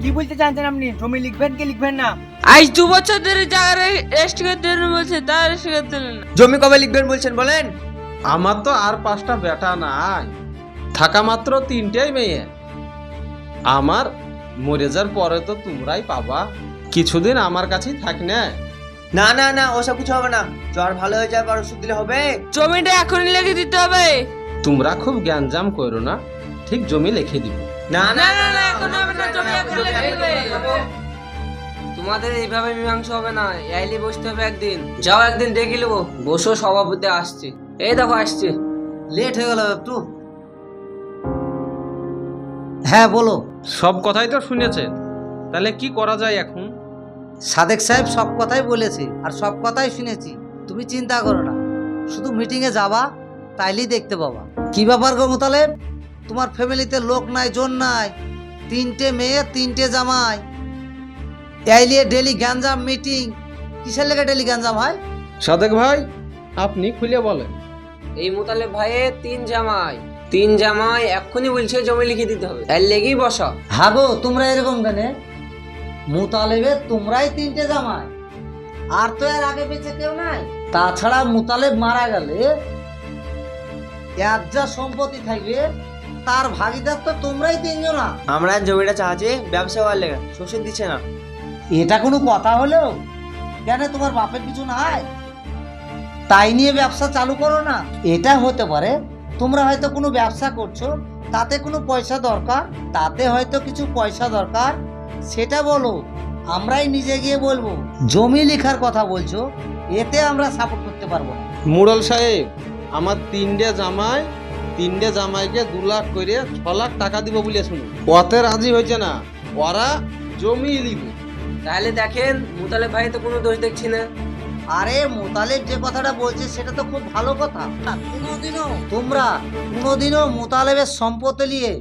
কি বলতে চাচ্ছেন আপনি? জমি লিখবেন কি লিখবেন না? আজ 2 বছর ধরে জায়গা রেস্ট করতে বলছে, তার রেস্ট করতে না। জমি কবে লিখবেন বলছেন বলেন? আমার তো আর 5টা বেটা নাই, থাকা মাত্র 3টেই মেয়ে। আমার মরে যাওয়ার পরে তো তোমরাই পাবা, কিছুদিন আমার কাছেই থাক না। না না না, ওসব কিছু হবে না। জ্বর ভালো হয়ে যাবে আর ওষুধ দিলে হবে। জমিটা এখনই লিখে দিতে হবে। তোমরা খুব জ্ঞানজাম করো না, ঠিক জমি লিখে দিব। না না না না, এখন হবে না, জমি এখন লিখে দিবে। তোমাদের এইভাবে মীমাংসা হবে না, এলি বসতে হবে একদিন। যাও একদিন দেখে নেবো, বসো, সভাপতি আসছে। এই দেখো আসছে। লেট হয়ে গেল একটু। হ্যাঁ বলো। সব কথাই তো শুনেছেন, তাহলে কি করা যায় এখন? সাদেক সাহেব সব কথাই বলেছে আর সব কথাই শুনেছি, তুমি চিন্তা করো না, শুধু মিটিংয়ে যাবা, তাইলেই দেখতে পাবা। কি ব্যাপার গো মোতালেব, তোমার ফ্যামিলিতে লোক নাই, জন নাই, 3টে মেয়ে 3টে জামাই, তাইলে ডেলি গ্যাঞ্জাম মিটিং, কিসের লেগে ডেলি গ্যাঞ্জাম হয়? সাদেক ভাই, আপনি খুলে বলেন। এই মোতালেব ভাইয়ের 3 জামাই এক্ষুনি বলছে জমি লিখে দিতে হবে, তাই লেগেই বসা। হাগো তোমরা এরকম কেন? মুতালেবের তোমরাই 3টে জামাই, আর তো এর আগে পেছে কেউ নাই। তাছাড়া মুতালেব মারা গেলে এর যা সম্পত্তি থাকবে তার ভাগিদার তো তোমরাই 3জনা। আমরা জমিটা চাচ্ছি ব্যবসা করার লেগে, শ্বশুর দিচ্ছে না। এটা কোনো কথা হলো? কেন তোমার বাপের কিছু নাই, তাই নিয়ে ব্যবসা চালু করো না? এটা হতে পারে তোমরা হয়তো কোনো ব্যবসা করছো, তাতে কোনো পয়সা দরকার, তাতে হয়তো কিছু পয়সা দরকার, সেটা বলো, আমরাই নিজে গিয়ে বলবো। জমি লেখার কথা বলছো, এতে আমরা সাপোর্ট করতে পারবো না। মুরল সাহেব, আমার 3টে জামাইকে 2 লাখ করে 6 লাখ টাকা দিব বলে শুনি, ওতে রাজি হয়েছে না, ওরা জমি লিব। তাহলে দেখেন মোতালেব ভাই তো কোনো দোষ দেখছি না। আরে মোতালেব যে কথাটা বলছে সেটা তো খুব ভালো কথা। তোমরা কোনোদিনও মোতালেবের সম্পত্তি নিয়ে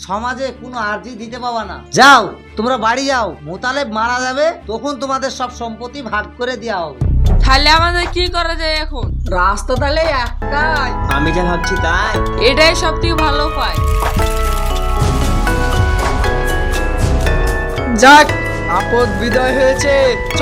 সমাজে কোনো আর্জি দিতে পাবা না। যাও তোমরা বাড়ি যাও, মোতালেব মারা যাবে তখন তোমাদের সব সম্পত্তি ভাগ করে দেওয়া হবে। তাহলে আমাদের কি করা যায় এখন? রাস্তা তাহলে একটাই, আমি যা ভাবছি তাই। এটাই সব থেকে ভালো উপায়। যাক, আপদ বিদায় হয়েছে। চ